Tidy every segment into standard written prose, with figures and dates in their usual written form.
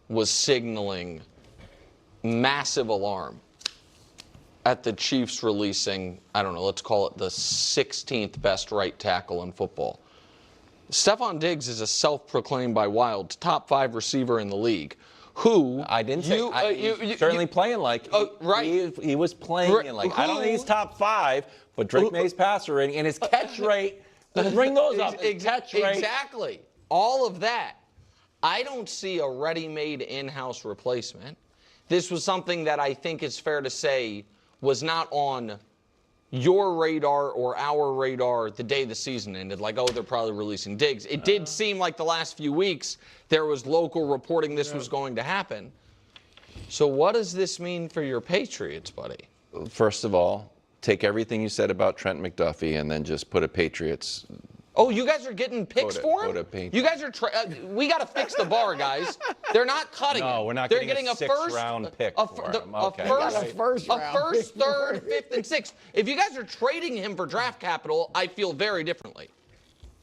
was signaling massive alarm at the Chiefs releasing, I don't know, let's call it the 16th best right tackle in football. Stefon Diggs is a self-proclaimed by Wild top 5 receiver in the league. Who I didn't say he's certainly playing like right. He was playing in like I don't think he's top 5, but Drake May's passer rating and his catch rate. Let's bring those up. Catch rate. Exactly. All of that. I don't see a ready-made in-house replacement. This was something that I think is fair to say was not on your radar or our radar the day the season ended. Like, oh, they're probably releasing Diggs. It did seem like the last few weeks there was local reporting this was going to happen. So what does this mean for your Patriots, buddy? First of all, take everything you said about Trent McDuffie and then just put a Patriots. Oh, you guys are getting picks for him? You guys are we got to fix the bar, guys. They're not cutting it. No, we're not getting a sixth-round pick for him. Okay. A first, third, fifth, and sixth. If you guys are trading him for draft capital, I feel very differently.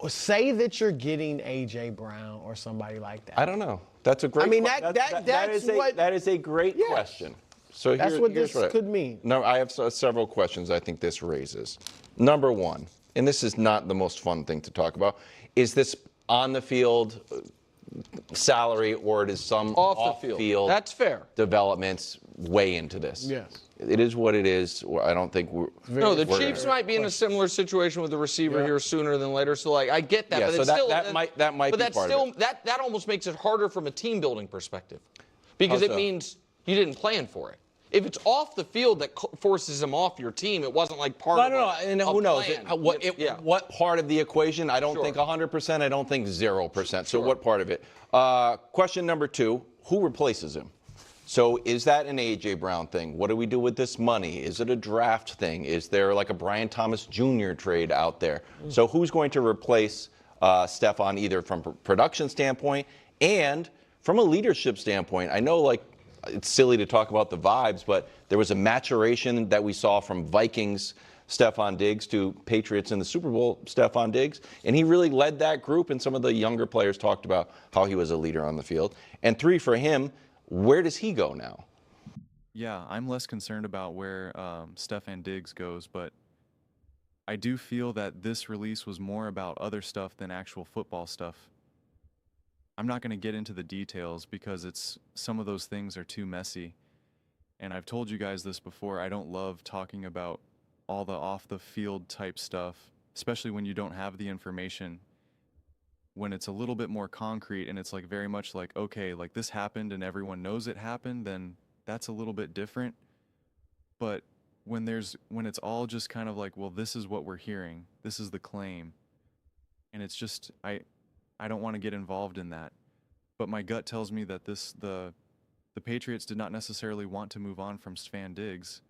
Say that you're getting A.J. Brown or somebody like that. I don't know. That's a great. I mean, that is a great question. So that's what this could mean. No, I have several questions I think this raises. Number one, and this is not the most fun thing to talk about, is this on the field salary or it is some off the field that's fair developments weigh into this? Yes. It is what it is. I don't think we're. No, the Chiefs might be in a similar situation with the receiver here sooner than later. So, like, I get that, but so it's still that might be part of it. That almost makes it harder from a team building perspective, because it means you didn't plan for it. If it's off the field that forces him off your team, it wasn't like part of and who knows what part of the equation? I don't think 100%. I don't think 0%. So what part of it? Question number 2: who replaces him? So is that an A.J. Brown thing? What do we do with this money? Is it a draft thing? Is there like a Brian Thomas Jr. trade out there? So who's going to replace Stefon either from a production standpoint and from a leadership standpoint? I know like it's silly to talk about the vibes, but there was a maturation that we saw from Vikings Stefon Diggs to Patriots in the Super Bowl Stefon Diggs, and he really led that group, and some of the younger players talked about how he was a leader on the field. And 3 for him, where does he go now? Yeah, I'm less concerned about where Stefon Diggs goes, but I do feel that this release was more about other stuff than actual football stuff. I'm not going to get into the details because some of those things are too messy. And I've told you guys this before, I don't love talking about all the off-the-field type stuff, especially when you don't have the information. When it's a little bit more concrete and it's like very much like, okay, like this happened and everyone knows it happened, then that's a little bit different. But when it's all just kind of like, well, this is what we're hearing, this is the claim, and it's just I don't want to get involved in that. But my gut tells me that the Patriots did not necessarily want to move on from Stefon Diggs,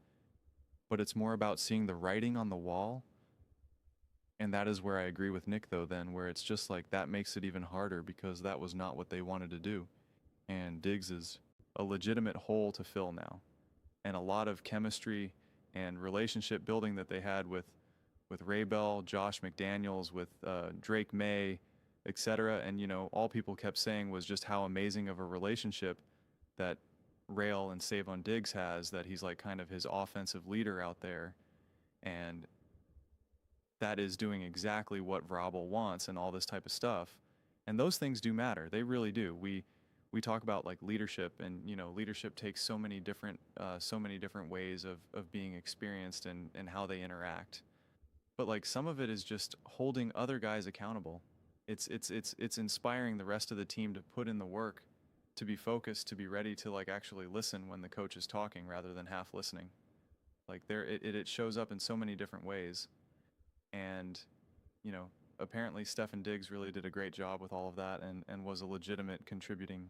but it's more about seeing the writing on the wall. And that is where I agree with Nick, though, then, where it's just like that makes it even harder because that was not what they wanted to do. And Diggs is a legitimate hole to fill now. And a lot of chemistry and relationship building that they had with Ray Bell, Josh McDaniels, with Drake May, etc. And, all people kept saying was just how amazing of a relationship that Rail and Stefon Diggs has, that he's like kind of his offensive leader out there. And that is doing exactly what Vrabel wants and all this type of stuff. And those things do matter. They really do. We talk about like leadership, and leadership takes so many different ways of being experienced and how they interact. But like some of it is just holding other guys accountable. It's inspiring the rest of the team to put in the work, to be focused, to be ready to like actually listen when the coach is talking rather than half listening. Like it shows up in so many different ways. And, apparently Stefon Diggs really did a great job with all of that and was a legitimate contributing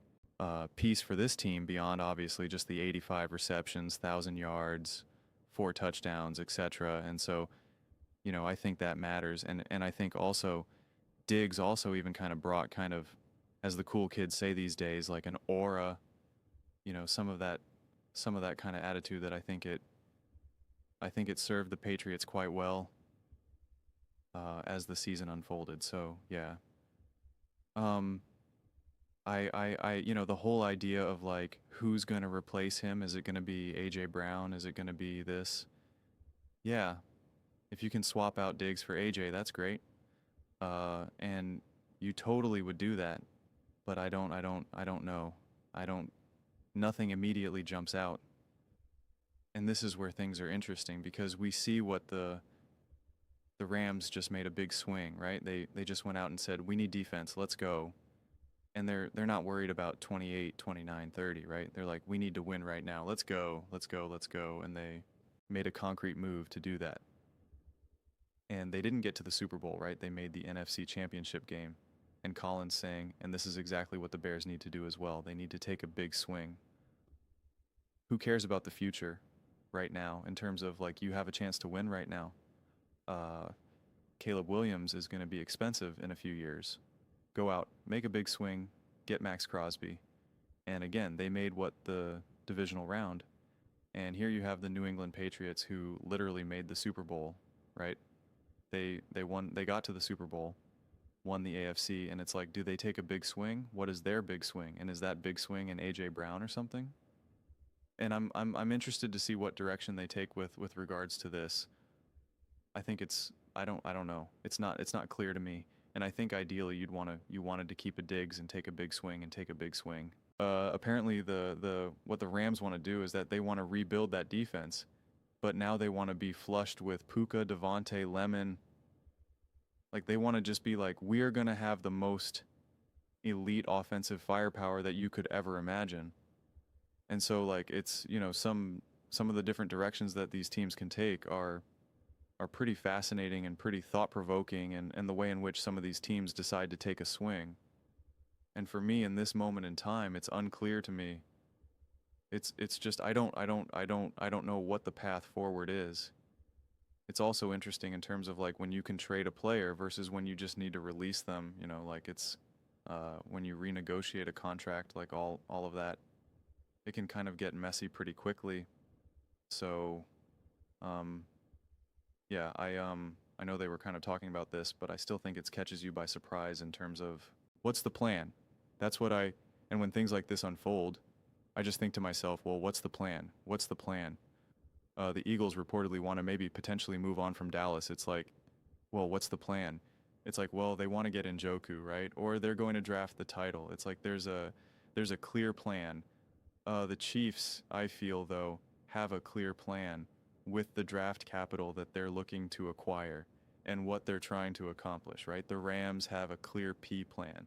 piece for this team beyond obviously just the 85 receptions, 1,000 yards, 4 touchdowns, etc. And so, I think that matters. And I think also Diggs also even kind of brought kind of, as the cool kids say these days, like an aura, some of that kind of attitude that I think it served the Patriots quite well as the season unfolded. So yeah. the whole idea of like who's going to replace him. Is it going to be AJ Brown? Is it going to be this? Yeah, if you can swap out Diggs for AJ, that's great. And you totally would do that. But I don't know. Nothing immediately jumps out. And this is where things are interesting because we see what the Rams just made a big swing, right? They just went out and said, "We need defense. Let's go." And they're not worried about 28, 29, 30, right? They're like, "We need to win right now. Let's go. Let's go. Let's go." And they made a concrete move to do that. And they didn't get to the Super Bowl, right? They made the NFC Championship game. And Colin's saying, and this is exactly what the Bears need to do as well. They need to take a big swing. Who cares about the future right now in terms of like you have a chance to win right now? Caleb Williams is going to be expensive in a few years. Go out, make a big swing, get Max Crosby. And again, they made what the divisional round. And here you have the New England Patriots who literally made the Super Bowl, right? They got to the Super Bowl, won the AFC, and it's like, do they take a big swing? What is their big swing? And is that big swing in AJ Brown or something? And I'm interested to see what direction they take with regards to this. I think I don't know. It's not clear to me. And I think ideally you wanted to keep a Diggs and take a big swing and take a big swing. Apparently what the Rams want to do is that they want to rebuild that defense, but now they want to be flushed with Puka, Devontae, Lemon. Like they want to just be like, we are going to have the most elite offensive firepower that you could ever imagine. And so like it's, some of the different directions that these teams can take are pretty fascinating and pretty thought-provoking, and the way in which some of these teams decide to take a swing. And for me in this moment in time, it's unclear to me. It's just I don't know what the path forward is. It's also interesting in terms of like when you can trade a player versus when you just need to release them, like it's when you renegotiate a contract, like all of that, it can kind of get messy pretty quickly. So yeah, I know they were kind of talking about this, but I still think it catches you by surprise in terms of what's the plan? And when things like this unfold, I just think to myself, well, what's the plan? What's the plan? The Eagles reportedly want to maybe potentially move on from Dallas. It's like, well, what's the plan? It's like, well, they want to get Njoku, right? Or they're going to draft the title. It's like there's a clear plan. The Chiefs, I feel, though, have a clear plan with the draft capital that they're looking to acquire and what they're trying to accomplish, right? The Rams have a clear P plan.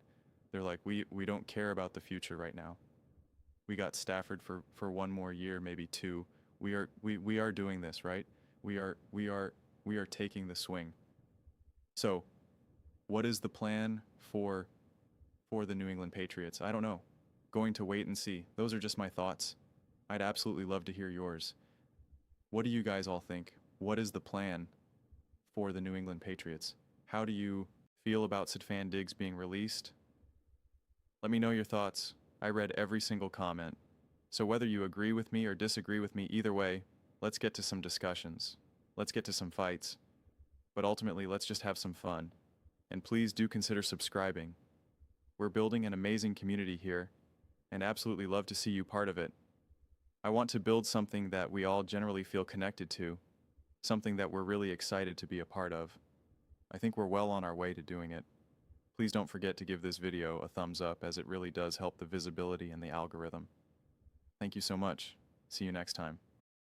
They're like, we don't care about the future right now. We got Stafford for one more year, maybe two. We are doing this, right? We are taking the swing. So, what is the plan for the New England Patriots? I don't know. Going to wait and see. Those are just my thoughts. I'd absolutely love to hear yours. What do you guys all think? What is the plan for the New England Patriots? How do you feel about Stefon Diggs being released? Let me know your thoughts. I read every single comment. So whether you agree with me or disagree with me, either way, let's get to some discussions. Let's get to some fights. But ultimately, let's just have some fun. And please do consider subscribing. We're building an amazing community here, and absolutely love to see you part of it. I want to build something that we all generally feel connected to, something that we're really excited to be a part of. I think we're well on our way to doing it. Please don't forget to give this video a thumbs up, as it really does help the visibility and the algorithm. Thank you so much. See you next time.